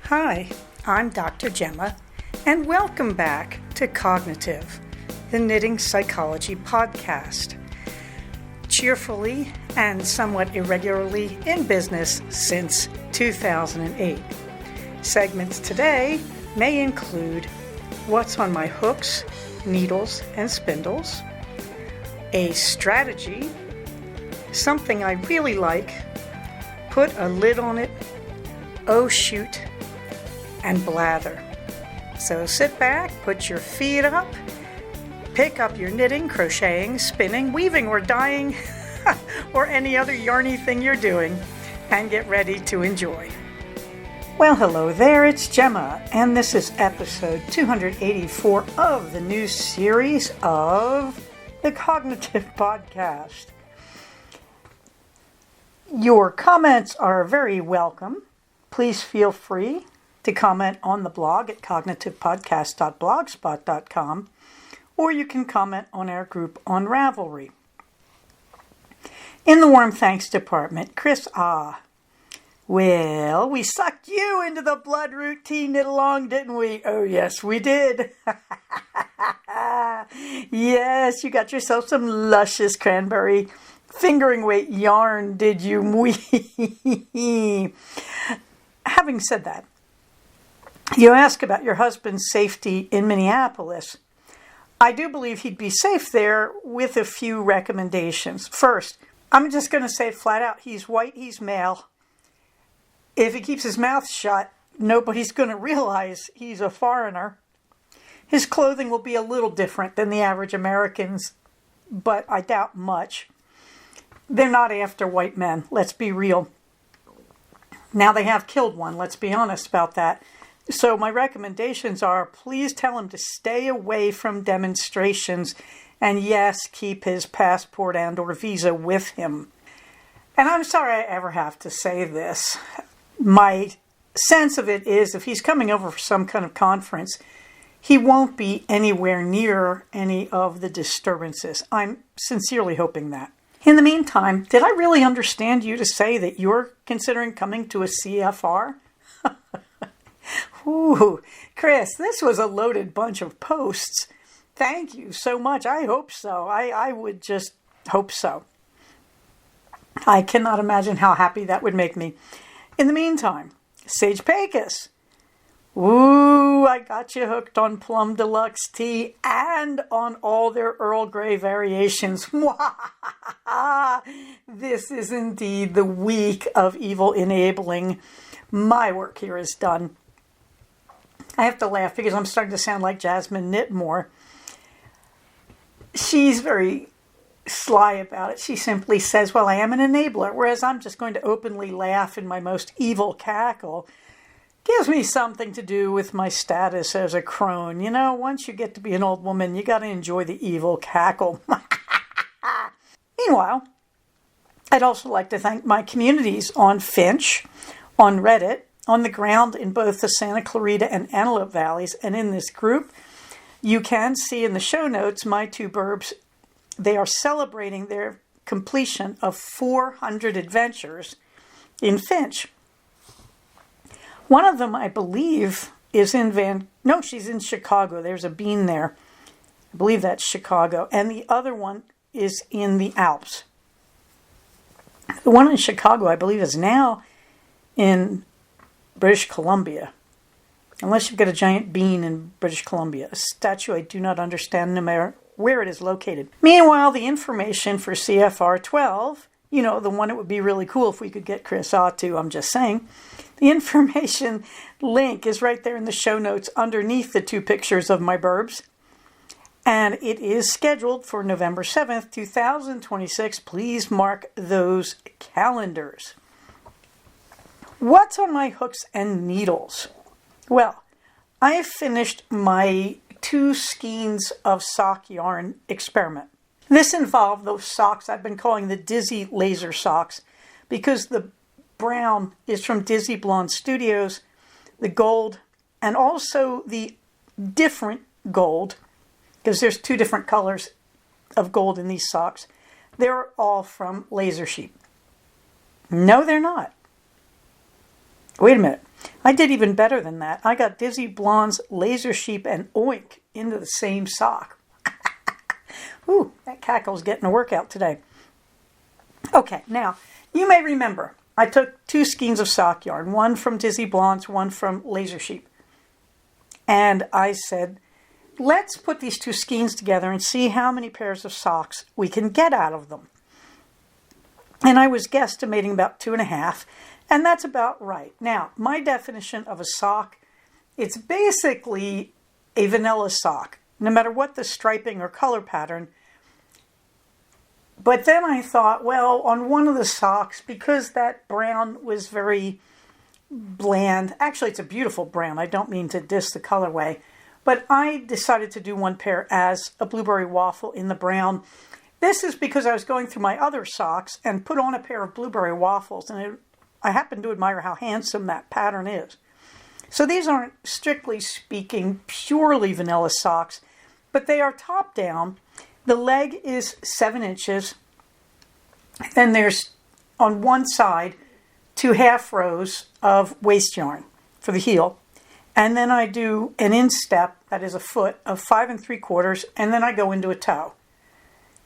Hi, I'm Dr. Gemma, and welcome back to Cognitive, the Knitting Psychology podcast. Cheerfully and somewhat irregularly in business since 2008. Segments today may include what's on my hooks, needles, and spindles, a strategy, something I really like, put a lid on it, oh shoot, and blather. So sit back, put your feet up, pick up your knitting, crocheting, spinning, weaving, or dyeing, or any other yarny thing you're doing, and get ready to enjoy. Well, hello there, it's Gemma, and this is episode 284 of the new series of the Cognitive Podcast. Your comments are very welcome. Please feel free to comment on the blog at cognitivepodcast.blogspot.com, or you can comment on our group on Ravelry. In the warm thanks department, Chris well, we sucked you into the bloodroot tea knit along, didn't we? Oh, yes, we did. Yes, you got yourself some luscious cranberry fingering weight yarn, did you? Having said that, you ask about your husband's safety in Minneapolis. I do believe he'd be safe there with a few recommendations. First, I'm just going to say it flat out, he's white, he's male. If he keeps his mouth shut, nobody's going to realize he's a foreigner. His clothing will be a little different than the average American's, but I doubt much. They're not after white men, let's be real. Now they have killed one, let's be honest about that. So my recommendations are, please tell him to stay away from demonstrations, and yes, keep his passport and or visa with him. And I'm sorry I ever have to say this. My sense of it is if he's coming over for some kind of conference, he won't be anywhere near any of the disturbances. I'm sincerely hoping that. In the meantime, did I really understand you to say that you're considering coming to a CFR? Ooh, Chris, this was a loaded bunch of posts. Thank you so much. I hope so. I would just hope so. I cannot imagine how happy that would make me. In the meantime, Sage Pecos. Ooh, I got you hooked on Plum Deluxe tea and on all their Earl Grey variations. This is indeed the week of evil enabling. My work here is done. I have to laugh because I'm starting to sound like Jasmine Knitmore. She's very sly about it. She simply says, well, I am an enabler, whereas I'm just going to openly laugh in my most evil cackle. Gives me something to do with my status as a crone. You know, once you get to be an old woman, you got to enjoy the evil cackle. Meanwhile, I'd also like to thank my communities on Finch, on Reddit, on the ground in both the Santa Clarita and Antelope Valleys, and in this group. You can see in the show notes my two burbs. They are celebrating their completion of 400 adventures in Finch. One of them, I believe, is in she's in Chicago. There's a bean there. I believe that's Chicago. And the other one is in the Alps. The one in Chicago, I believe, is now in British Columbia. Unless you've got a giant bean in British Columbia. A statue I do not understand no matter where it is located. Meanwhile, the information for CFR 12, you know, the one it would be really cool if we could get Chris to, I'm just saying. The information link is right there in the show notes underneath the two pictures of my burbs. And it is scheduled for November 7th, 2026. Please mark those calendars. What's on my hooks and needles? Well, I have finished my 2 skeins of sock yarn experiment. This involved those socks I've been calling the Dizzy Laser socks because the brown is from Dizzy Blonde Studios, the gold, and also the different gold, because there's 2 different colors of gold in these socks. They're all from Laser Sheep. No, they're not. Wait a minute. I did even better than that. I got Dizzy Blonde's Laser Sheep and Oink into the same sock. Ooh, that cackle's getting a workout today. Okay, now, you may remember, I took 2 skeins of sock yarn, one from Dizzy Blonde's, one from Laser Sheep. And I said, let's put these 2 skeins together and see how many pairs of socks we can get out of them. And I was guesstimating about 2.5, and that's about right. Now, my definition of a sock, it's basically a vanilla sock, no matter what the striping or color pattern. But then I thought, well, on one of the socks, because that brown was very bland, actually it's a beautiful brown, I don't mean to diss the colorway, but I decided to do one pair as a blueberry waffle in the brown. This is because I was going through my other socks and put on a pair of blueberry waffles, and I happen to admire how handsome that pattern is. So these aren't, strictly speaking, purely vanilla socks, but they are top down. The leg is 7 inches. Then there's, on one side, 2 half rows of waist yarn for the heel. And then I do an instep, that is a foot, of 5 3/4, and then I go into a toe.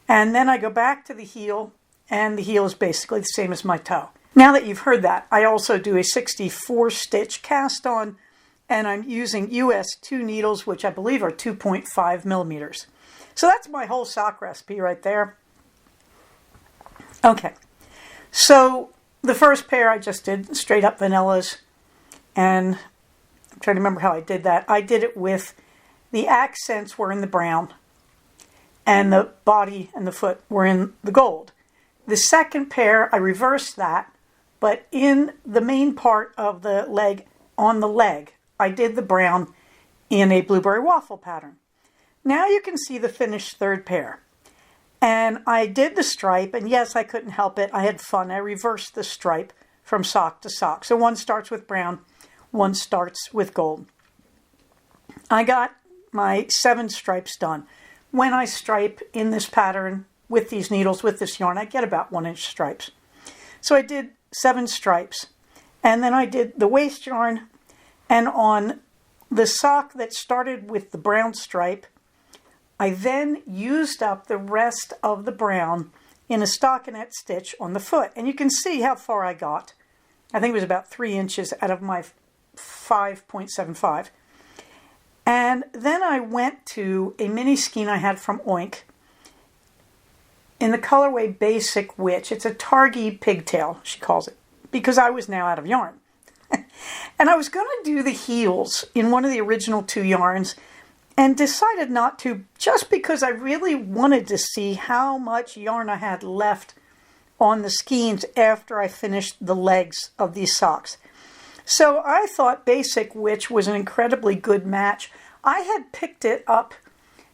And then I go back to the heel, and the heel is basically the same as my toe. Now that you've heard that, I also do a 64 stitch cast on, and I'm using US 2 needles, which I believe are 2.5 millimeters. So that's my whole sock recipe right there. Okay, so the first pair I just did straight up vanillas, and I'm trying to remember how I did that. I did it with the accents were in the brown, and the body and the foot were in the gold. The second pair, I reversed that, but in the main part of the leg, on the leg, I did the brown in a blueberry waffle pattern. Now you can see the finished third pair. And I did the stripe, and yes, I couldn't help it. I had fun. I reversed the stripe from sock to sock. So one starts with brown, one starts with gold. I got my 7 stripes done. When I stripe in this pattern with these needles, with this yarn, I get about 1 inch stripes. So I did 7 stripes, and then I did the waist yarn, and on the sock that started with the brown stripe, I then used up the rest of the brown in a stockinette stitch on the foot. And you can see how far I got. I think it was about 3 inches out of my 5.75. And then I went to a mini skein I had from Oink in the colorway Basic Witch. It's a Targhee pigtail, she calls it, because I was now out of yarn. And I was going to do the heels in one of the original 2 yarns, and decided not to, just because I really wanted to see how much yarn I had left on the skeins after I finished the legs of these socks. So I thought Basic Witch was an incredibly good match. I had picked it up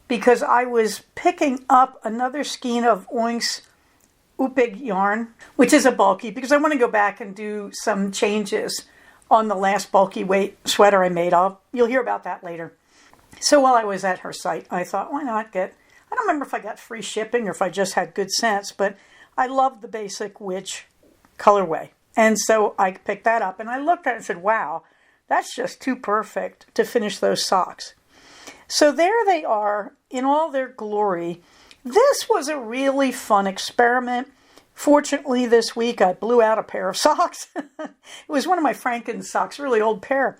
because I was picking up another skein of Oink's Upig yarn, which is a bulky, because I want to go back and do some changes on the last bulky weight sweater I made. You'll hear about that later. So while I was at her site, I thought, why not I don't remember if I got free shipping or if I just had good sense, but I loved the Basic Witch colorway. And so I picked that up, and I looked at it and said, wow, that's just too perfect to finish those socks. So there they are in all their glory. This was a really fun experiment. Fortunately, this week I blew out a pair of socks. It was one of my Franken socks, really old pair.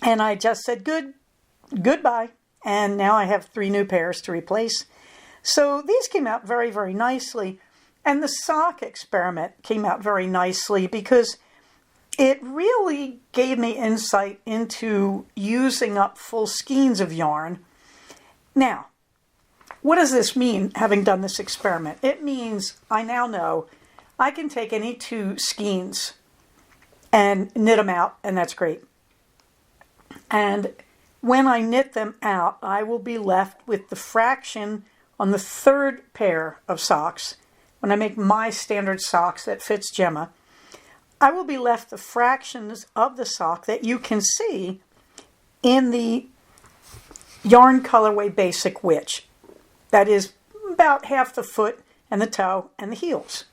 And I just said, goodbye. And now I have 3 new pairs to replace. So these came out very, very nicely. And the sock experiment came out very nicely because it really gave me insight into using up full skeins of yarn. Now, what does this mean, having done this experiment? It means I now know I can take any 2 skeins and knit them out, and that's great. And when I knit them out, I will be left with the fraction on the 3rd pair of socks. When I make my standard socks that fits Gemma, I will be left the fractions of the sock that you can see in the yarn colorway Basic Witch. That is about half the foot and the toe and the heels.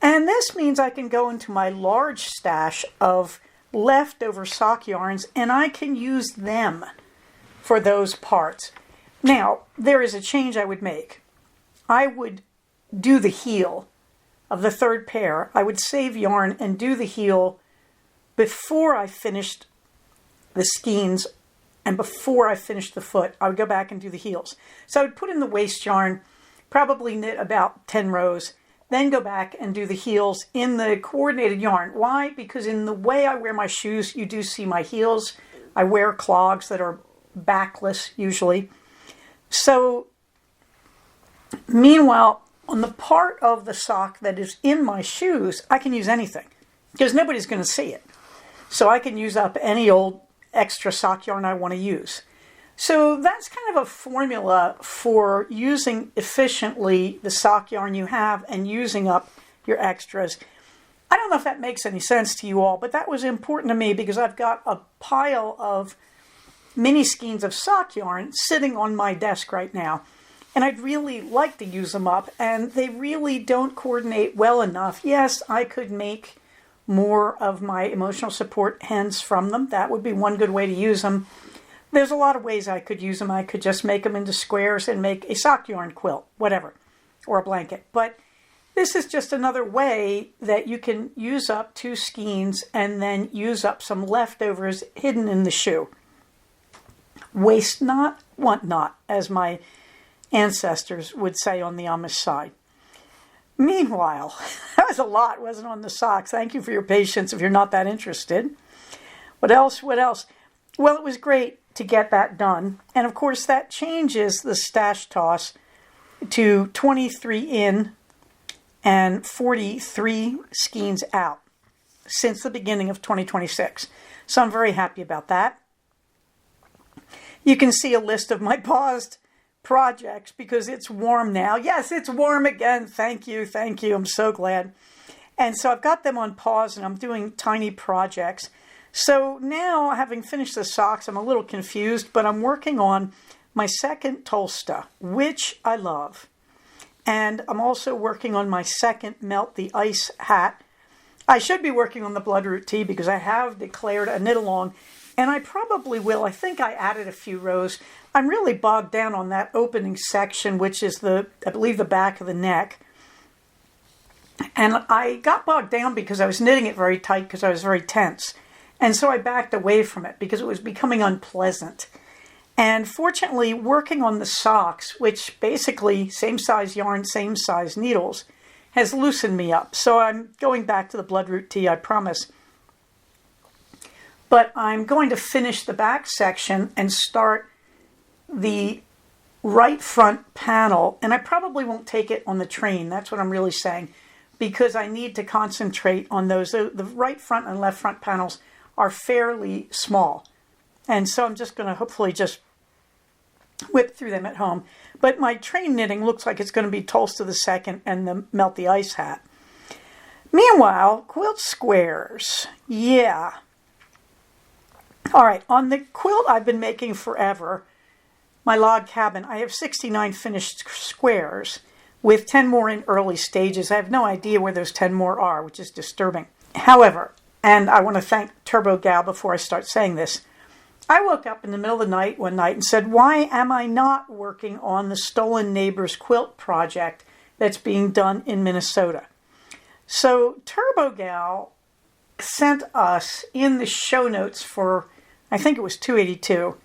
And this means I can go into my large stash of leftover sock yarns, and I can use them for those parts. Now, there is a change I would make. I would do the heel of the third pair. I would save yarn and do the heel before I finished the skeins and before I finished the foot. I would go back and do the heels. So I would put in the waste yarn, probably knit about 10 rows, then go back and do the heels in the coordinated yarn. Why? Because in the way I wear my shoes, you do see my heels. I wear clogs that are backless usually. So meanwhile, on the part of the sock that is in my shoes, I can use anything because nobody's going to see it. So I can use up any old extra sock yarn I want to use. So that's kind of a formula for using efficiently the sock yarn you have and using up your extras. I don't know if that makes any sense to you all, but that was important to me because I've got a pile of mini skeins of sock yarn sitting on my desk right now. And I'd really like to use them up, and they really don't coordinate well enough. Yes, I could make more of my emotional support hens from them. That would be one good way to use them. There's a lot of ways I could use them. I could just make them into squares and make a sock yarn quilt, whatever, or a blanket. But this is just another way that you can use up 2 skeins and then use up some leftovers hidden in the shoe. Waste not, want not, as my ancestors would say on the Amish side. Meanwhile, that was a lot, wasn't it, on the socks? Thank you for your patience if you're not that interested. What else? Well, it was great to get that done. And of course, that changes the stash toss to 23 in and 43 skeins out since the beginning of 2026. So I'm very happy about that. You can see a list of my paused projects because it's warm now. Yes, it's warm again. Thank you. I'm so glad. And so I've got them on pause and I'm doing tiny projects. So now, having finished the socks, I'm a little confused, but I'm working on my second Tolsta, which I love. And I'm also working on my second Melt the Ice hat. I should be working on the Bloodroot tee because I have declared a knit along, and I probably will. I think I added a few rows. I'm really bogged down on that opening section, which is I believe the back of the neck. And I got bogged down because I was knitting it very tight because I was very tense. And so I backed away from it because it was becoming unpleasant. And fortunately, working on the socks, which basically same size yarn, same size needles, has loosened me up. So I'm going back to the Bloodroot tee, I promise. But I'm going to finish the back section and start the right front panel. And I probably won't take it on the train. That's what I'm really saying. Because I need to concentrate on those. The right front and left front panels are fairly small. And so I'm just going to hopefully just whip through them at home. But my train knitting looks like it's going to be Tolsta the Second and the Melt the Ice hat. Meanwhile, quilt squares. Yeah. All right, on the quilt I've been making forever, my log cabin, I have 69 finished squares with 10 more in early stages. I have no idea where those 10 more are, which is disturbing. However, and I want to thank Turbo Gal before I start saying this, I woke up in the middle of the night one night and said, why am I not working on the Stolen Neighbors quilt project that's being done in Minnesota? So Turbo Gal sent us in the show notes for, I think it was 282,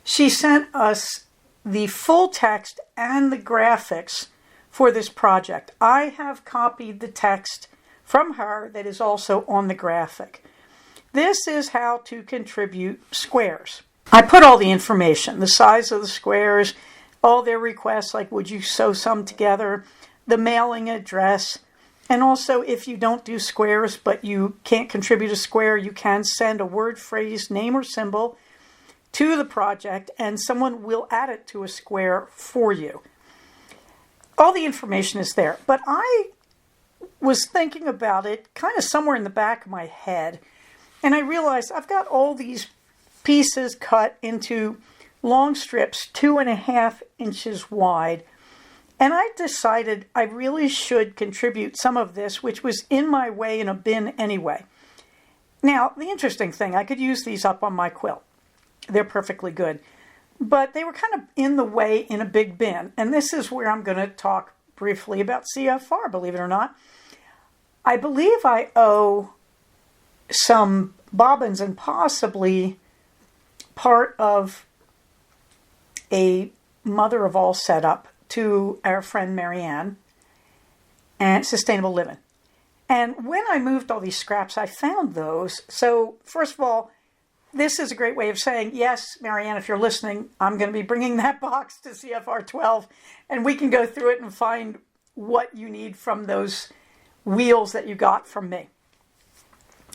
she sent us the full text and the graphics for this project. I have copied the text from her that is also on the graphic. This is how to contribute squares. I put all the information, the size of the squares, all their requests, like would you sew some together, the mailing address, and also if you don't do squares but you can't contribute a square, you can send a word, phrase, name, or symbol to the project and someone will add it to a square for you. All the information is there, but I was thinking about it kind of somewhere in the back of my head, and I realized I've got all these pieces cut into long strips 2.5 inches wide, and I decided I really should contribute some of this, which was in my way in a bin anyway. Now, the interesting thing, I could use these up on my quilt. They're perfectly good. But they were kind of in the way in a big bin. And this is where I'm going to talk briefly about CFR, believe it or not. I believe I owe some bobbins and possibly part of a mother of all setup to our friend Marianne and Sustainable Living. And when I moved all these scraps, I found those. So first of all, this is a great way of saying, yes, Marianne, if you're listening, I'm going to be bringing that box to CFR 12, and we can go through it and find what you need from those wheels that you got from me.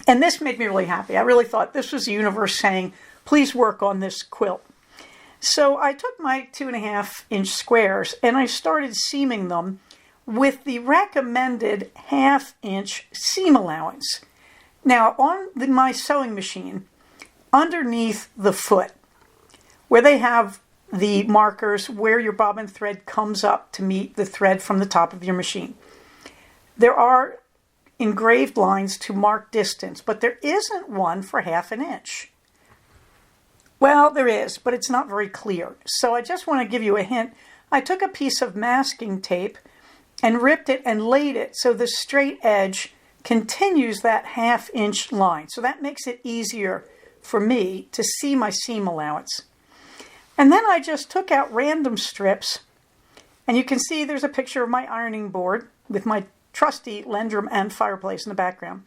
And this made me really happy. I really thought this was the universe saying, please work on this quilt. So I took my 2.5-inch squares and I started seaming them with the recommended 1/2-inch seam allowance. Now on my sewing machine, underneath the foot, where they have the markers where your bobbin thread comes up to meet the thread from the top of your machine, there are engraved lines to mark distance, but there isn't one for 1/2 inch. Well, there is, but it's not very clear. So I just want to give you a hint. I took a piece of masking tape and ripped it and laid it so the straight edge continues that 1/2-inch line. So that makes it easier for me to see my seam allowance. And then I just took out random strips, and you can see there's a picture of my ironing board with my trusty Lendrum and fireplace in the background.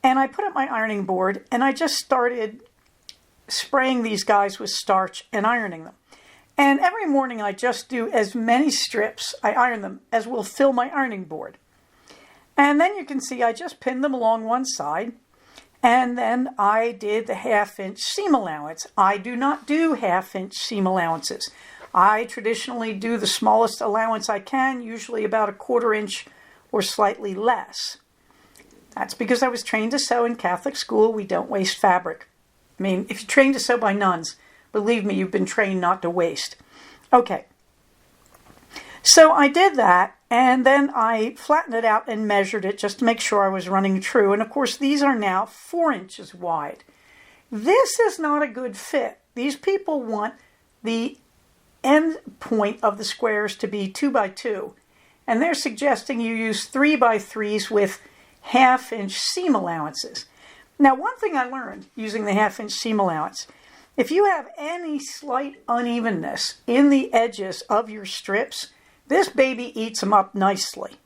And I put up my ironing board and I just started spraying these guys with starch and ironing them. And every morning I just do as many strips, I iron them, as will fill my ironing board. And then you can see I just pinned them along one side, and then I did the 1/2-inch seam allowance. I do not do 1/2-inch seam allowances. I traditionally do the smallest allowance I can, usually about 1/4 inch or slightly less. That's because I was trained to sew in Catholic school. We don't waste fabric. I mean, if you're trained to sew by nuns, believe me, you've been trained not to waste. Okay. So I did that, and then I flattened it out and measured it just to make sure I was running true. And of course, these are now 4 inches wide. This is not a good fit. These people want the end point of the squares to be 2 by 2. And they're suggesting you use 3 by 3s with 1/2-inch seam allowances. Now, one thing I learned using the 1/2-inch seam allowance, if you have any slight unevenness in the edges of your strips, this baby eats them up nicely.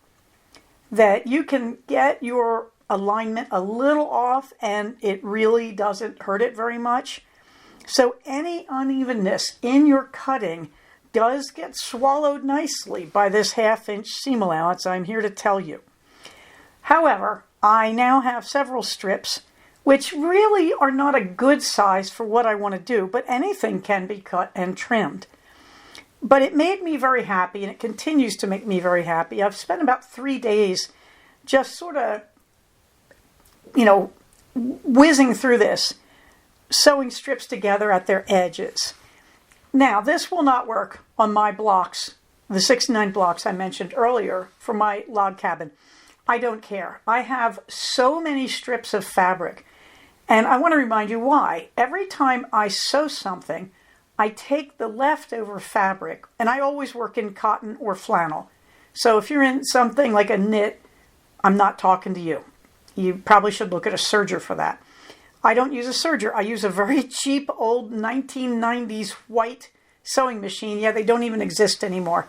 That you can get your alignment a little off and it really doesn't hurt it very much. So any unevenness in your cutting does get swallowed nicely by this 1/2-inch seam allowance, I'm here to tell you. However, I now have several strips which really are not a good size for what I want to do, but anything can be cut and trimmed. But it made me very happy, and it continues to make me very happy. I've spent about 3 days just sort of, whizzing through this, sewing strips together at their edges. Now, this will not work on my blocks, the 69 blocks I mentioned earlier for my log cabin. I don't care. I have so many strips of fabric, and I want to remind you why. Every time I sew something, I take the leftover fabric, and I always work in cotton or flannel. So if you're in something like a knit, I'm not talking to you. You probably should look at a serger for that. I don't use a serger. I use a very cheap old 1990s white sewing machine. Yeah, they don't even exist anymore.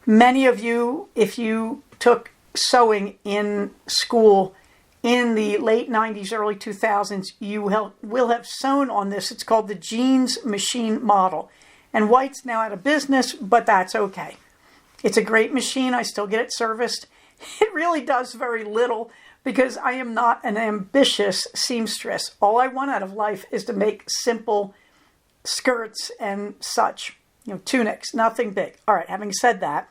Many of you, if you took sewing in school in the late 90s, early 2000s, you will have sewn on this. It's called the Jeans machine model. And white's now out of business, but that's okay. It's a great machine. I still get it serviced. It really does very little because I am not an ambitious seamstress. All I want out of life is to make simple skirts and such, tunics, nothing big. All right, having said that,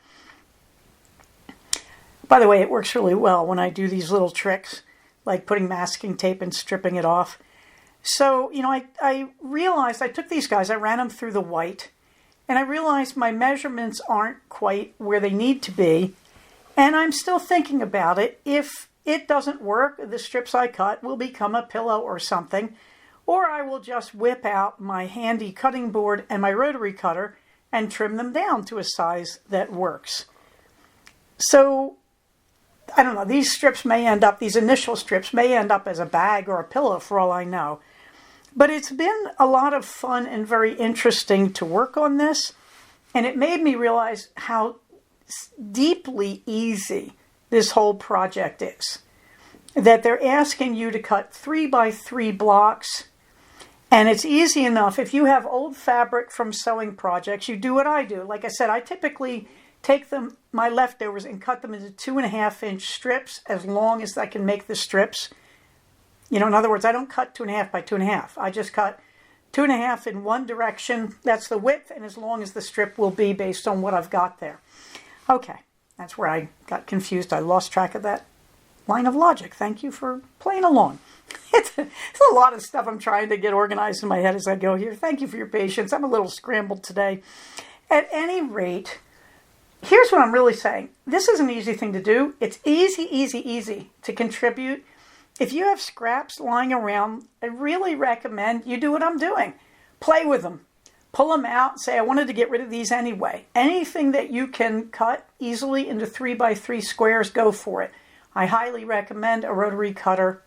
by the way, it works really well when I do these little tricks, like putting masking tape and stripping it off. So, I realized I took these guys, I ran them through the white, and I realized my measurements aren't quite where they need to be. And I'm still thinking about it. If it doesn't work, the strips I cut will become a pillow or something, or I will just whip out my handy cutting board and my rotary cutter and trim them down to a size that works. So, I don't know, these initial strips may end up as a bag or a pillow for all I know. But it's been a lot of fun and very interesting to work on this, and it made me realize how deeply easy this whole project is. That they're asking you to cut 3x3 blocks, and it's easy enough. If you have old fabric from sewing projects, you do what I do. Like I said, I typically take my leftovers and cut them into 2.5-inch strips as long as I can make the strips. In other words, I don't cut 2.5 by 2.5. I just cut 2.5 in one direction. That's the width, and as long as the strip will be based on what I've got there. Okay, that's where I got confused. I lost track of that line of logic. Thank you for playing along. It's a lot of stuff I'm trying to get organized in my head as I go here. Thank you for your patience. I'm a little scrambled today. At any rate, here's what I'm really saying. This is an easy thing to do. It's easy to contribute. If you have scraps lying around, I really recommend you do what I'm doing. Play with them. Pull them out and say, I wanted to get rid of these anyway. Anything that you can cut easily into 3x3 squares, go for it. I highly recommend a rotary cutter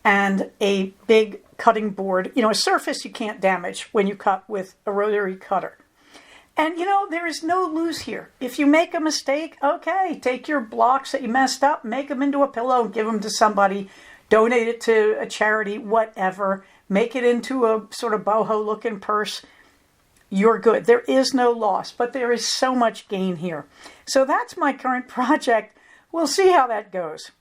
and a big cutting board. A surface you can't damage when you cut with a rotary cutter. And, there is no lose here. If you make a mistake, okay, take your blocks that you messed up, make them into a pillow, and give them to somebody, donate it to a charity, whatever, make it into a sort of boho-looking purse. You're good. There is no loss, but there is so much gain here. So that's my current project. We'll see how that goes.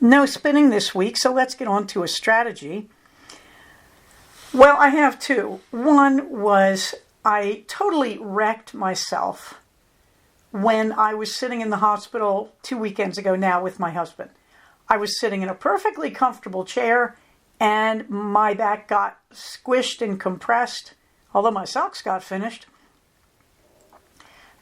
No spinning this week, so let's get on to a strategy. Well, I have two. One was I totally wrecked myself when I was sitting in the hospital 2 weekends ago now with my husband. I was sitting in a perfectly comfortable chair and my back got squished and compressed, although my socks got finished.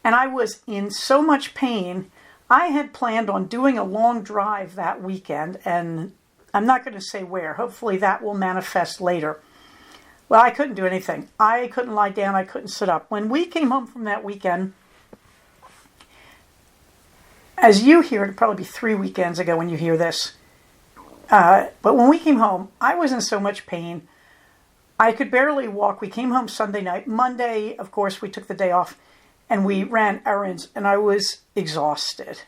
And I was in so much pain. I had planned on doing a long drive that weekend, and I'm not going to say where. Hopefully that will manifest later. Well, I couldn't do anything. I couldn't lie down. I couldn't sit up. When we came home from that weekend, as you hear, it'll probably be 3 weekends ago when you hear this. But when we came home, I was in so much pain. I could barely walk. We came home Sunday night. Monday, of course, we took the day off and we ran errands, and I was exhausted.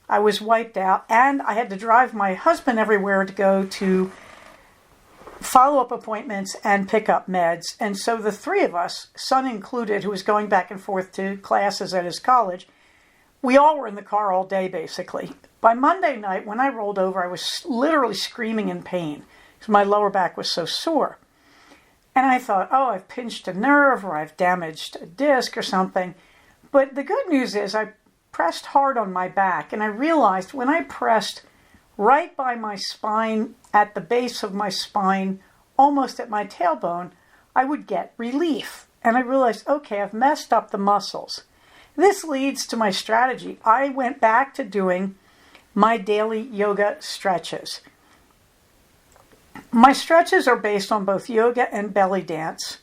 I was wiped out, and I had to drive my husband everywhere to go to follow-up appointments and pick up meds. And so the three of us, son included, who was going back and forth to classes at his college, we all were in the car all day, basically. By Monday night, when I rolled over, I was literally screaming in pain because my lower back was so sore. And I thought, oh, I've pinched a nerve or I've damaged a disc or something. But the good news is I pressed hard on my back, and I realized when I pressed right by my spine, at the base of my spine, almost at my tailbone, I would get relief. And I realized, okay, I've messed up the muscles. This leads to my strategy. I went back to doing my daily yoga stretches. My stretches are based on both yoga and belly dance.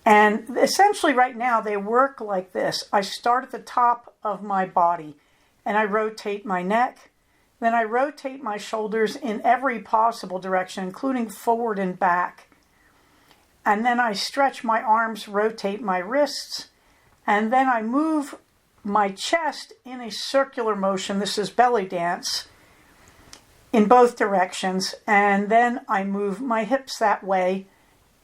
And essentially right now they work like this. I start at the top of my body and I rotate my neck. Then I rotate my shoulders in every possible direction, including forward and back. And then I stretch my arms, rotate my wrists. And then I move my chest in a circular motion. This is belly dance in both directions. And then I move my hips that way.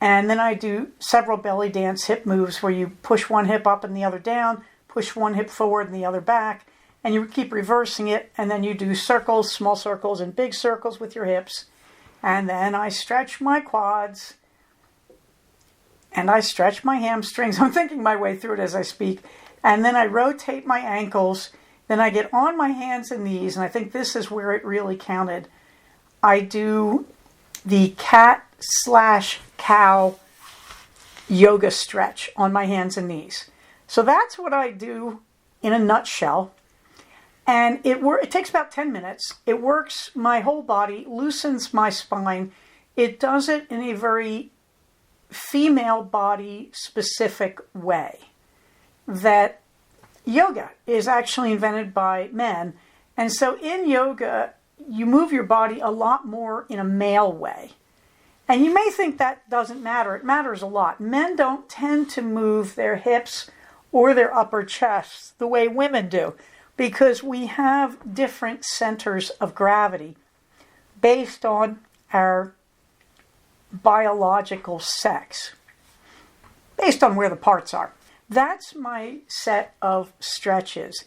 And then I do several belly dance hip moves where you push one hip up and the other down, push one hip forward and the other back, and you keep reversing it. And then you do circles, small circles, and big circles with your hips. And then I stretch my quads. And I stretch my hamstrings. I'm thinking my way through it as I speak. And then I rotate my ankles. Then I get on my hands and knees. And I think this is where it really counted. I do the cat/cow yoga stretch on my hands and knees. So that's what I do in a nutshell. And it takes about 10 minutes. It works my whole body, loosens my spine. It does it in a very female body specific way that yoga is actually invented by men. And so in yoga, you move your body a lot more in a male way. And you may think that doesn't matter. It matters a lot. Men don't tend to move their hips or their upper chests the way women do, because we have different centers of gravity based on our biological sex, based on where the parts are. That's my set of stretches.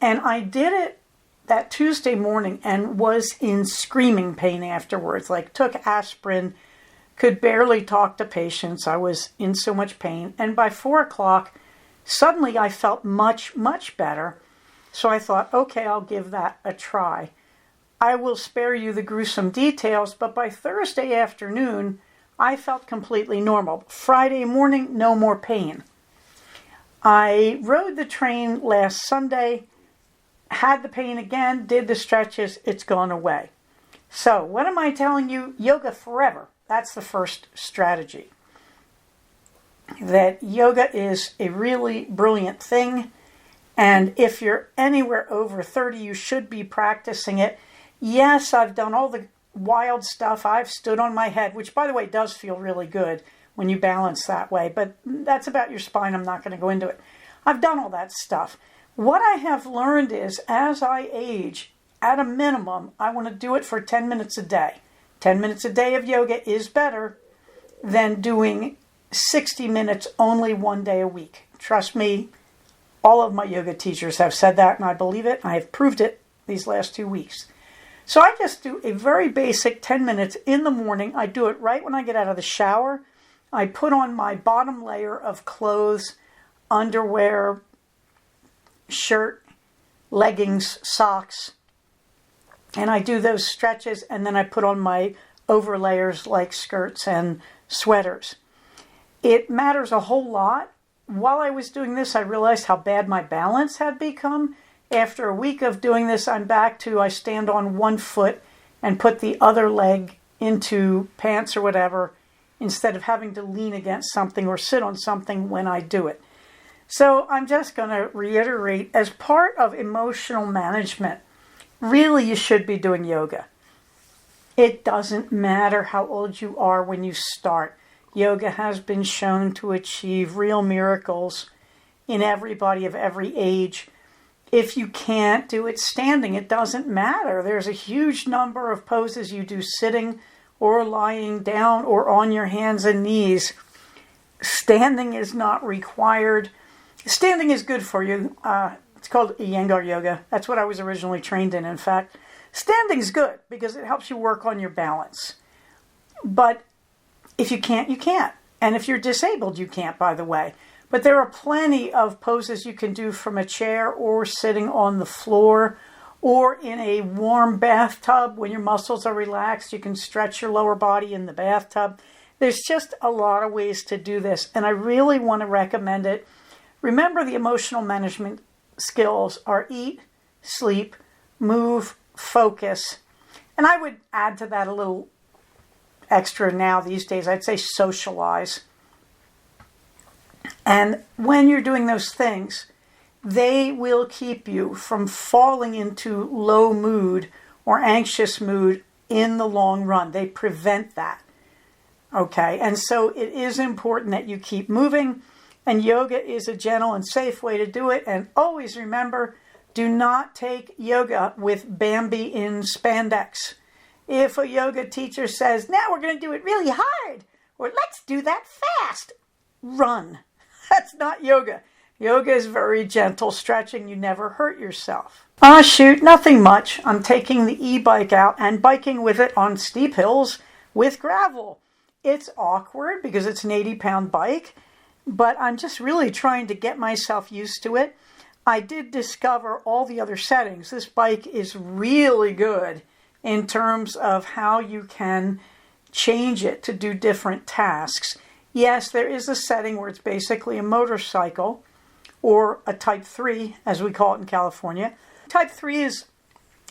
And I did it that Tuesday morning and was in screaming pain afterwards, like took aspirin, could barely talk to patients. I was in so much pain. And by 4 o'clock, suddenly I felt much, much better. So I thought, okay, I'll give that a try. I will spare you the gruesome details, but by Thursday afternoon, I felt completely normal. Friday morning, no more pain. I rode the train last Sunday, had the pain again, did the stretches, it's gone away. So what am I telling you? Yoga forever. That's the first strategy. That yoga is a really brilliant thing. And if you're anywhere over 30, you should be practicing it. Yes, I've done all the wild stuff. I've stood on my head, which, by the way, does feel really good when you balance that way. But that's about your spine. I'm not going to go into it. I've done all that stuff. What I have learned is, as I age, at a minimum, I want to do it for 10 minutes a day. 10 minutes a day of yoga is better than doing 60 minutes only one day a week. Trust me. All of my yoga teachers have said that, and I believe it. I have proved it these last 2 weeks. So I just do a very basic 10 minutes in the morning. I do it right when I get out of the shower. I put on my bottom layer of clothes, underwear, shirt, leggings, socks, and I do those stretches, and then I put on my overlayers like skirts and sweaters. It matters a whole lot. While I was doing this, I realized how bad my balance had become. After a week of doing this, I'm back to I stand on one foot and put the other leg into pants or whatever, instead of having to lean against something or sit on something when I do it. So I'm just going to reiterate, as part of emotional management, really you should be doing yoga. It doesn't matter how old you are when you start. Yoga has been shown to achieve real miracles in everybody of every age. If you can't do it standing, it doesn't matter. There's a huge number of poses you do sitting or lying down or on your hands and knees. Standing is not required. Standing is good for you. It's called Iyengar yoga. That's what I was originally trained in fact. Standing's good because it helps you work on your balance. But if you can't, you can't. And if you're disabled, you can't, by the way. But there are plenty of poses you can do from a chair or sitting on the floor or in a warm bathtub. When your muscles are relaxed, you can stretch your lower body in the bathtub. There's just a lot of ways to do this, and I really want to recommend it. Remember, the emotional management skills are eat, sleep, move, focus. And I would add to that a little extra now these days. I'd say socialize. And when you're doing those things, they will keep you from falling into low mood or anxious mood in the long run. They prevent that. Okay, and so it is important that you keep moving, and yoga is a gentle and safe way to do it. And always remember, do not take yoga with Bambi in spandex. If a yoga teacher says, now we're going to do it really hard, or let's do that fast, run. That's not yoga. Yoga is very gentle stretching. You never hurt yourself. Shoot, nothing much. I'm taking the e-bike out and biking with it on steep hills with gravel. It's awkward because it's an 80-pound bike, but I'm just really trying to get myself used to it. I did discover all the other settings. This bike is really good in terms of how you can change it to do different tasks. Yes, there is a setting where it's basically a motorcycle, or a Type 3, as we call it in California. Type 3 is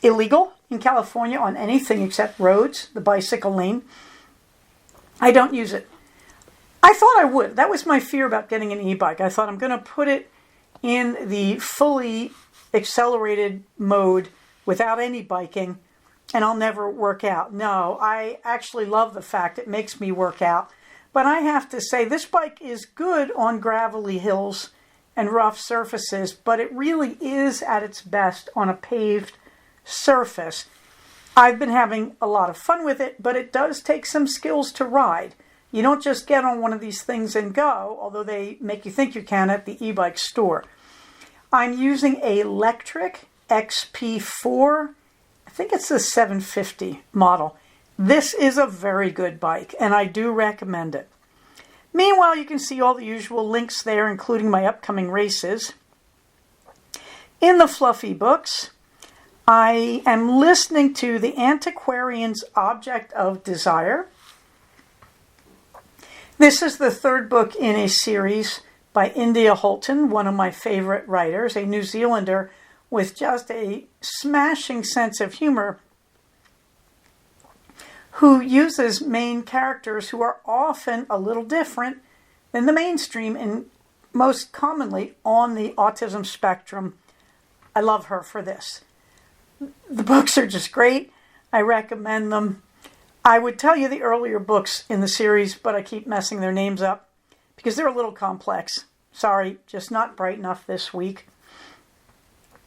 illegal in California on anything except roads, the bicycle lane. I don't use it. I thought I would. That was my fear about getting an e-bike. I thought I'm going to put it in the fully accelerated mode without any biking, and I'll never work out. No, I actually love the fact it makes me work out. But I have to say, this bike is good on gravelly hills and rough surfaces, but it really is at its best on a paved surface. I've been having a lot of fun with it, but it does take some skills to ride. You don't just get on one of these things and go, although they make you think you can at the e-bike store. I'm using a Electric XP4. I think it's the 750 model. This is a very good bike, and I do recommend it. Meanwhile, you can see all the usual links there, including my upcoming races. In the fluffy books, I am listening to The Antiquarian's Object of Desire. This is the third book in a series by India Holton, one of my favorite writers, a New Zealander with just a smashing sense of humor, who uses main characters who are often a little different than the mainstream and most commonly on the autism spectrum. I love her for this. The books are just great. I recommend them. I would tell you the earlier books in the series, but I keep messing their names up because they're a little complex. Sorry, just not bright enough this week.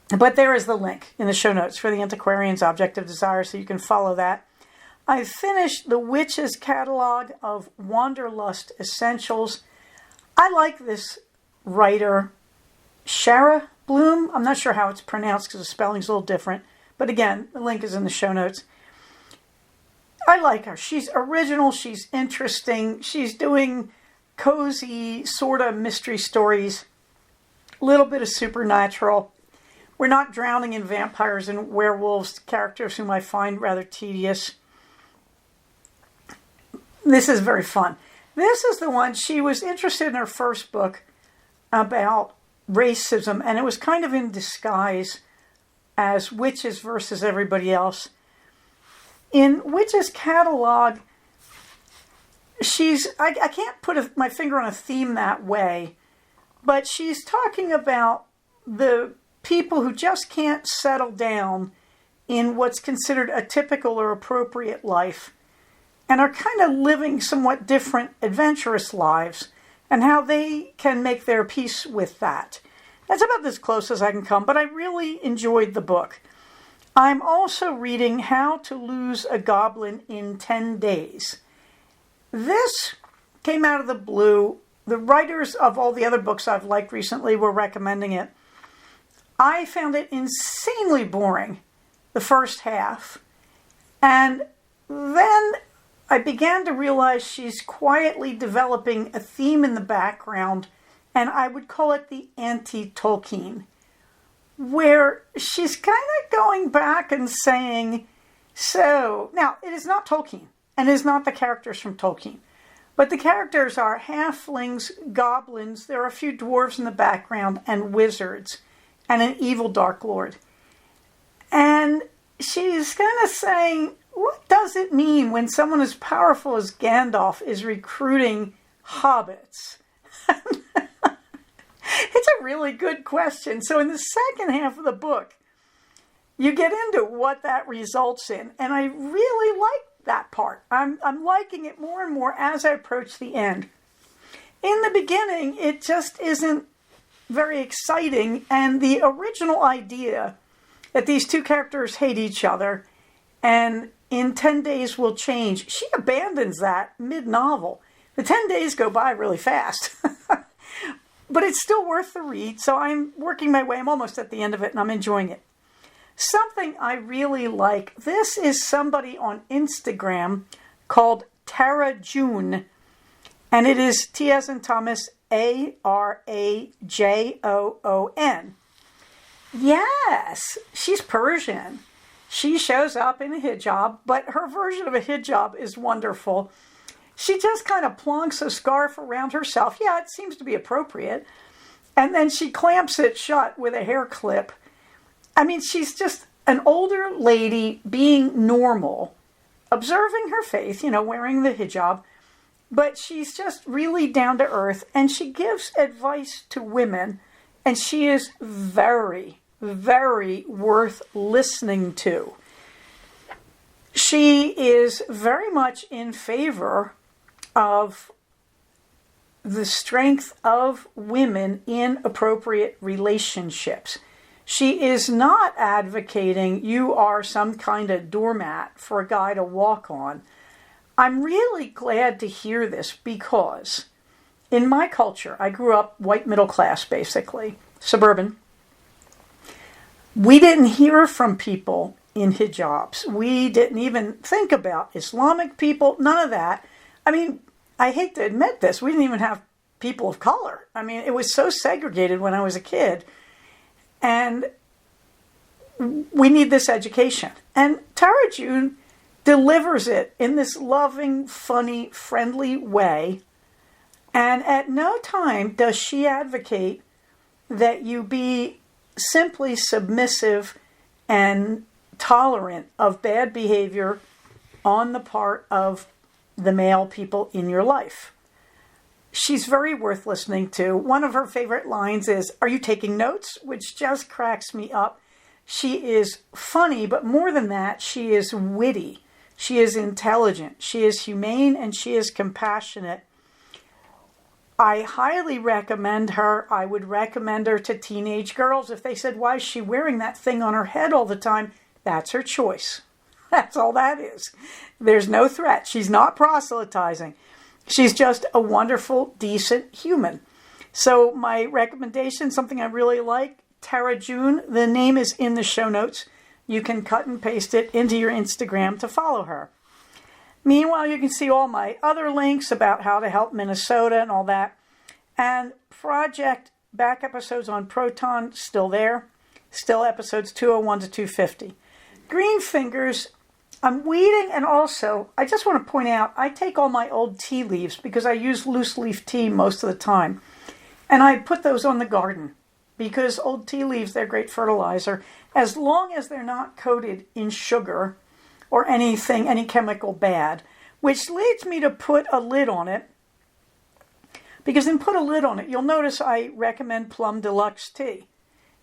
But there is the link in the show notes for the Antiquarian's Object of Desire, so you can follow that. I finished the Witch's Catalog of Wanderlust Essentials. I like this writer, Shara Bloom. I'm not sure how it's pronounced because the spelling's a little different. But again, the link is in the show notes. I like her. She's original. She's interesting. She's doing cozy sort of mystery stories. A little bit of supernatural. We're not drowning in vampires and werewolves, characters whom I find rather tedious. This is very fun. This is the one, she was interested in her first book about racism, and it was kind of in disguise as witches versus everybody else. In Witch's Catalog, I can't put my finger on a theme that way, but she's talking about the people who just can't settle down in what's considered a typical or appropriate life and are kind of living somewhat different, adventurous lives, and how they can make their peace with that. That's about as close as I can come, but I really enjoyed the book. I'm also reading How to Lose a Goblin in 10 Days. This came out of the blue. The writers of all the other books I've liked recently were recommending it. I found it insanely boring, the first half. And then I began to realize she's quietly developing a theme in the background, and I would call it the anti-Tolkien, where she's kind of going back and saying, so, now, it is not Tolkien, and it is not the characters from Tolkien, but the characters are halflings, goblins, there are a few dwarves in the background, and wizards, and an evil Dark Lord. And she's kind of saying, what does it mean when someone as powerful as Gandalf is recruiting hobbits? It's a really good question. So in the second half of the book, you get into what that results in. And I really like that part. I'm liking it more and more as I approach the end. In the beginning, it just isn't very exciting. And the original idea that these two characters hate each other and in 10 days will change, she abandons that mid-novel. The 10 days go by really fast. But it's still worth the read, so I'm working my way. I'm almost at the end of it, and I'm enjoying it. Something I really like, this is somebody on Instagram called Tara June, and it is T as in Thomas, Arajoon. Yes, she's Persian. She shows up in a hijab, but her version of a hijab is wonderful. She just kind of plonks a scarf around herself. Yeah, it seems to be appropriate. And then she clamps it shut with a hair clip. I mean, she's just an older lady being normal, observing her faith, wearing the hijab, but she's just really down to earth, and she gives advice to women, and she is very, very worth listening to. She is very much in favor of the strength of women in appropriate relationships. She is not advocating you are some kind of doormat for a guy to walk on. I'm really glad to hear this because in my culture, I grew up white middle class, basically, suburban. We didn't hear from people in hijabs. We didn't even think about Islamic people, none of that. I mean, I hate to admit this, we didn't even have people of color. I mean, it was so segregated when I was a kid. And we need this education. And Tara June delivers it in this loving, funny, friendly way. And at no time does she advocate that you be simply submissive and tolerant of bad behavior on the part of the male people in your life. She's very worth listening to. One of her favorite lines is, "Are you taking notes?" which just cracks me up. She is funny, but more than that, she is witty. She is intelligent. She is humane, and she is compassionate. I highly recommend her. I would recommend her to teenage girls. If they said, "Why is she wearing that thing on her head all the time?" That's her choice. That's all that is. There's no threat. She's not proselytizing. She's just a wonderful, decent human. So my recommendation, something I really like, Tara June. The name is in the show notes. You can cut and paste it into your Instagram to follow her. Meanwhile, you can see all my other links about how to help Minnesota and all that. And project back episodes on Proton, still there. Still episodes 201 to 250. Green Fingers, I'm weeding, and also, I just want to point out, I take all my old tea leaves because I use loose leaf tea most of the time. And I put those on the garden because old tea leaves, they're great fertilizer. As long as they're not coated in sugar or anything, any chemical bad, which leads me to put a lid on it. Because in put a lid on it, you'll notice I recommend Plum Deluxe tea.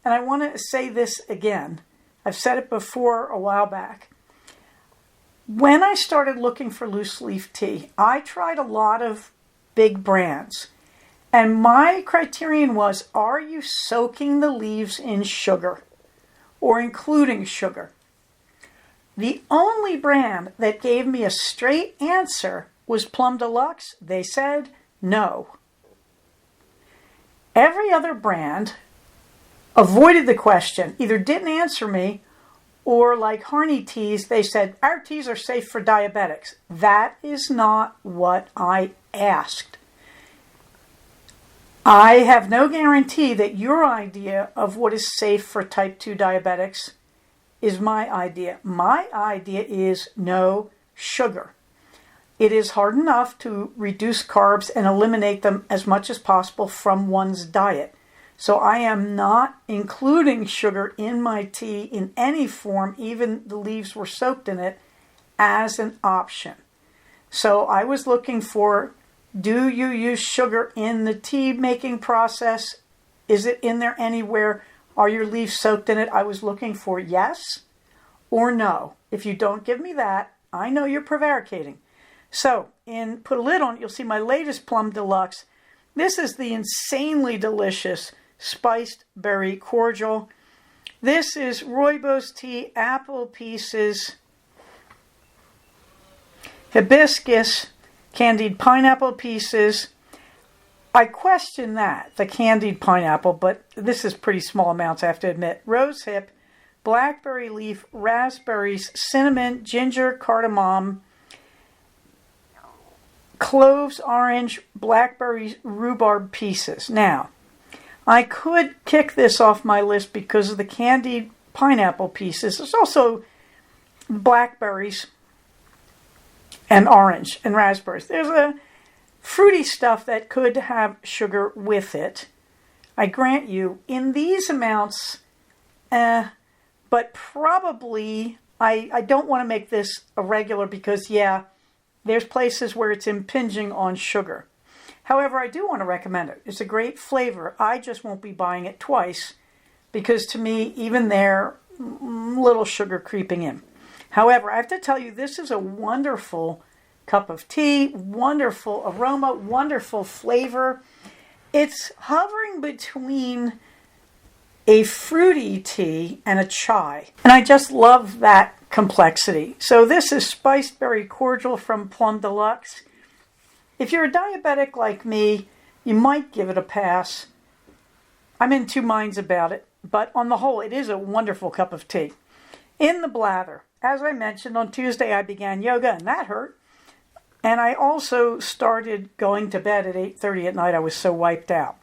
And I want to say this again. I've said it before a while back. When I started looking for loose leaf tea, I tried a lot of big brands. And my criterion was, are you soaking the leaves in sugar or including sugar? The only brand that gave me a straight answer was Plum Deluxe. They said no. Every other brand avoided the question, either didn't answer me, or like Harney teas, they said, our teas are safe for diabetics. That is not what I asked. I have no guarantee that your idea of what is safe for type 2 diabetics is my idea. My idea is no sugar. It is hard enough to reduce carbs and eliminate them as much as possible from one's diet. So I am not including sugar in my tea in any form, even the leaves were soaked in it, as an option. So I was looking for, do you use sugar in the tea making process? Is it in there anywhere? Are your leaves soaked in it? I was looking for yes or no. If you don't give me that, I know you're prevaricating. So in Put a Lid on it, you'll see my latest Plum Deluxe. This is the insanely delicious spiced berry cordial. This is rooibos tea, apple pieces, hibiscus, candied pineapple pieces. I question that, the candied pineapple, but this is pretty small amounts, I have to admit. Rose hip, blackberry leaf, raspberries, cinnamon, ginger, cardamom, cloves, orange, blackberry, rhubarb pieces. Now, I could kick this off my list because of the candied pineapple pieces. There's also blackberries and orange and raspberries. There's a fruity stuff that could have sugar with it. I grant you, in these amounts, But probably I don't want to make this a regular because, yeah, there's places where it's impinging on sugar. However, I do want to recommend it. It's a great flavor. I just won't be buying it twice because to me, even there, little sugar creeping in. However, I have to tell you, this is a wonderful cup of tea, wonderful aroma, wonderful flavor. It's hovering between a fruity tea and a chai. And I just love that complexity. So this is Spiced Berry Cordial from Plum Deluxe. If you're a diabetic like me, you might give it a pass. I'm in two minds about it, but on the whole, it is a wonderful cup of tea. In the blather, as I mentioned, on Tuesday I began yoga, and that hurt. And I also started going to bed at 8:30 at night. I was so wiped out.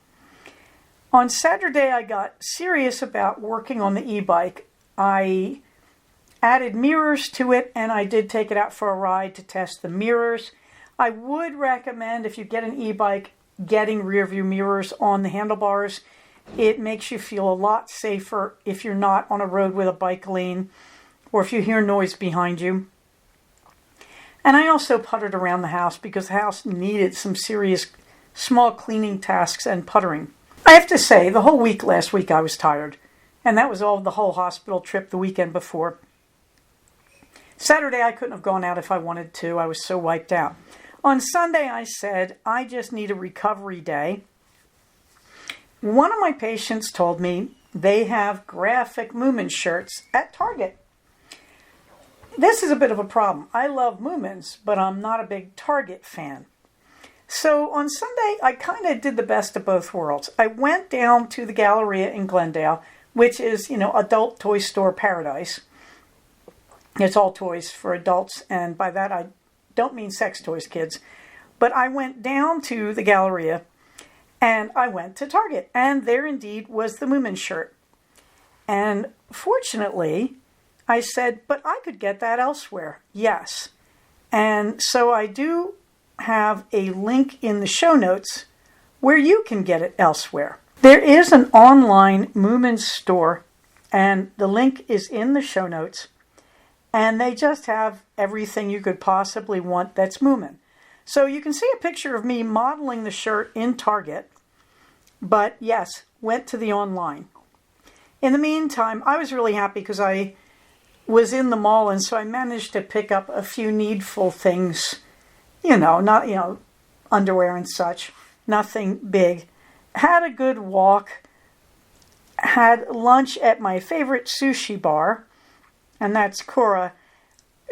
On Saturday, I got serious about working on the e-bike. I added mirrors to it, and I did take it out for a ride to test the mirrors. I would recommend, if you get an e-bike, getting rear view mirrors on the handlebars. It makes you feel a lot safer if you're not on a road with a bike lane or if you hear noise behind you. And I also puttered around the house because the house needed some serious small cleaning tasks and puttering. I have to say, the whole week last week I was tired. And that was all the whole hospital trip the weekend before. Saturday I couldn't have gone out if I wanted to. I was so wiped out. On Sunday I said, I just need a recovery day. One of my patients told me they have graphic Moomin shirts at Target. This is a bit of a problem. I love Moomins, but I'm not a big Target fan. So on Sunday, I kind of did the best of both worlds. I went down to the Galleria in Glendale, which is, adult toy store paradise. It's all toys for adults, and by that I don't mean sex toys, kids. But I went down to the Galleria, and I went to Target, and there indeed was the Moomin shirt. And fortunately, I said, but I could get that elsewhere. Yes. And so I do have a link in the show notes where you can get it elsewhere. There is an online Moomin store, and the link is in the show notes. And they just have everything you could possibly want that's Moomin. So you can see a picture of me modeling the shirt in Target, but yes, went to the online. In the meantime, I was really happy because I was in the mall, and so I managed to pick up a few needful things, not, underwear and such, nothing big. Had a good walk, had lunch at my favorite sushi bar, and that's Kura.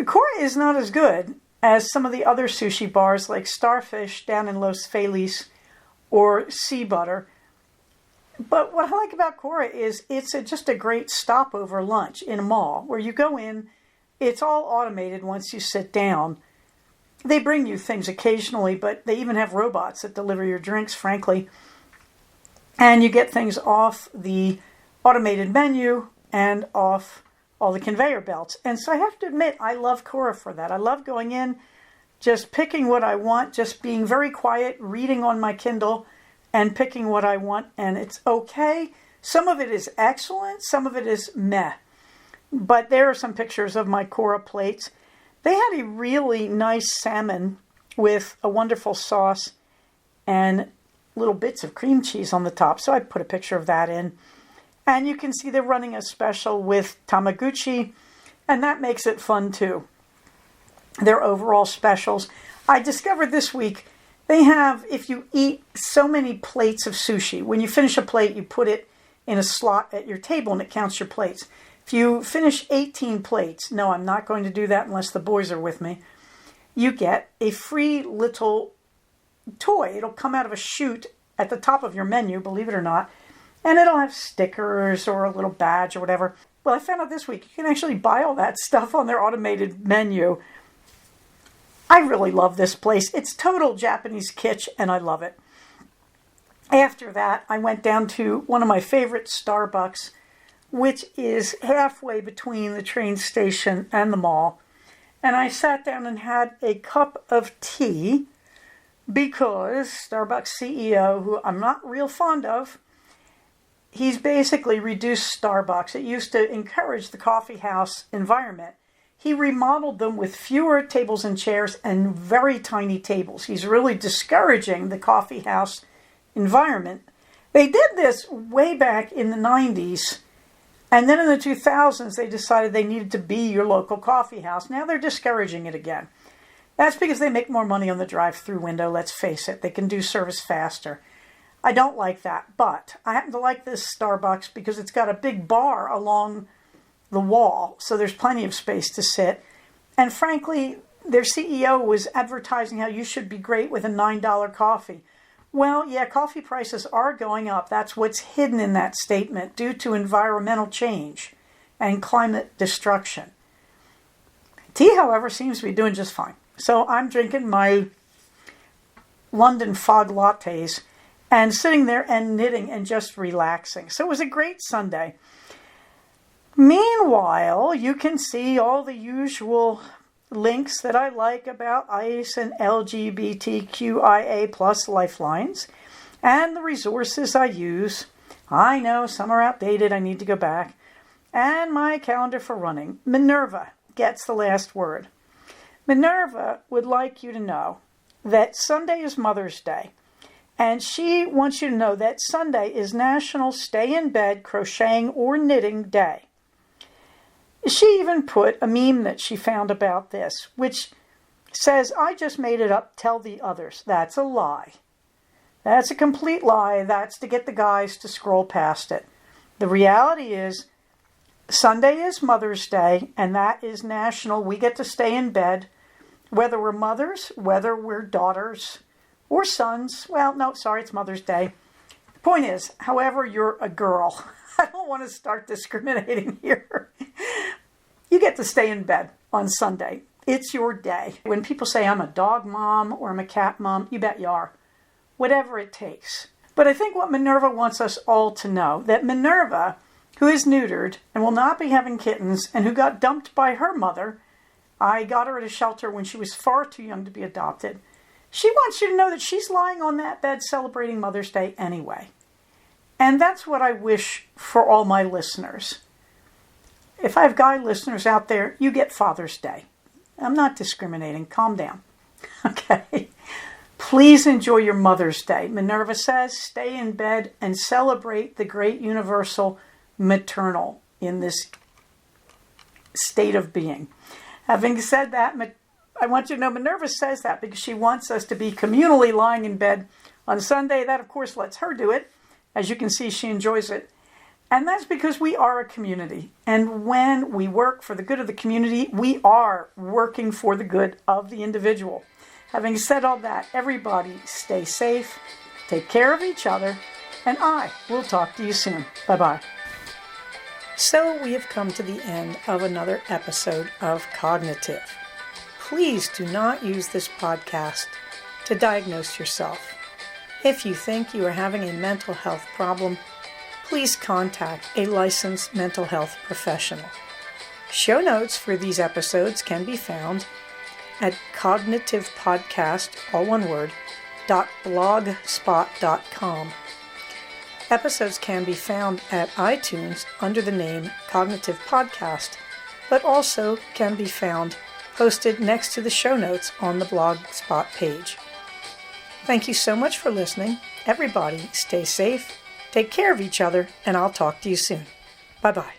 Kura is not as good as some of the other sushi bars like Starfish down in Los Feliz or Sea Butter. But what I like about Kura is it's just a great stopover lunch in a mall where you go in, it's all automated once you sit down. They bring you things occasionally, but they even have robots that deliver your drinks, frankly. And you get things off the automated menu and off all the conveyor belts. And so I have to admit, I love Kura for that. I love going in, just picking what I want, just being very quiet, reading on my Kindle, and picking what I want, and it's okay. Some of it is excellent, some of it is meh. But there are some pictures of my Kura plates. They had a really nice salmon with a wonderful sauce and little bits of cream cheese on the top, so I put a picture of that in. And you can see they're running a special with Tamaguchi, and that makes it fun too. Their overall specials. I discovered this week they have, if you eat so many plates of sushi, when you finish a plate, you put it in a slot at your table and it counts your plates. If you finish 18 plates, no, I'm not going to do that unless the boys are with me, you get a free little toy. It'll come out of a chute at the top of your menu, believe it or not, and it'll have stickers or a little badge or whatever. Well, I found out this week you can actually buy all that stuff on their automated menu. I really love this place. It's total Japanese kitsch, and I love it. After that, I went down to one of my favorite Starbucks, which is halfway between the train station and the mall. And I sat down and had a cup of tea because Starbucks CEO, who I'm not real fond of, he's basically reduced Starbucks. It used to encourage the coffee house environment. He remodeled them with fewer tables and chairs and very tiny tables. He's really discouraging the coffee house environment. They did this way back in the 90s, and then in the 2000s they decided they needed to be your local coffee house. Now they're discouraging it again. That's because they make more money on the drive-through window, let's face it. They can do service faster. I don't like that, but I happen to like this Starbucks because it's got a big bar along the wall, so there's plenty of space to sit. And frankly, their CEO was advertising how you should be great with a $9 coffee. Well, yeah, coffee prices are going up. That's what's hidden in that statement due to environmental change and climate destruction. Tea, however, seems to be doing just fine. So I'm drinking my London fog lattes and sitting there and knitting and just relaxing. So it was a great Sunday. Meanwhile, you can see all the usual links that I like about ICE and LGBTQIA plus lifelines and the resources I use. I know some are outdated, I need to go back. And my calendar for running. Minerva gets the last word. Minerva would like you to know that Sunday is Mother's Day. And she wants you to know that Sunday is National Stay in Bed Crocheting or Knitting Day. She even put a meme that she found about this, which says, "I just made it up, tell the others." That's a lie. That's a complete lie. That's to get the guys to scroll past it. The reality is, Sunday is Mother's Day, and that is national. We get to stay in bed, whether we're mothers, whether we're daughters, or sons. Well, no, sorry, it's Mother's Day. The point is, however you're a girl, I don't want to start discriminating here. You get to stay in bed on Sunday. It's your day. When people say I'm a dog mom or I'm a cat mom, you bet you are. Whatever it takes. But I think what Minerva wants us all to know, that Minerva, who is neutered and will not be having kittens and who got dumped by her mother, I got her at a shelter when she was far too young to be adopted. She wants you to know that she's lying on that bed celebrating Mother's Day anyway. And that's what I wish for all my listeners. If I have guy listeners out there, you get Father's Day. I'm not discriminating. Calm down. Okay? Please enjoy your Mother's Day. Minerva says, stay in bed and celebrate the great universal maternal in this state of being. Having said that, I want you to know Minerva says that because she wants us to be communally lying in bed on Sunday. That, of course, lets her do it. As you can see, she enjoys it. And that's because we are a community. And when we work for the good of the community, we are working for the good of the individual. Having said all that, everybody stay safe, take care of each other, and I will talk to you soon. Bye-bye. So we have come to the end of another episode of Cognitive. Please do not use this podcast to diagnose yourself. If you think you are having a mental health problem, please contact a licensed mental health professional. Show notes for these episodes can be found at cognitivepodcast, all one word, .blogspot.com. Episodes can be found at iTunes under the name Cognitive Podcast, but also can be found posted next to the show notes on the Blogspot page. Thank you so much for listening. Everybody stay safe, take care of each other, and I'll talk to you soon. Bye-bye.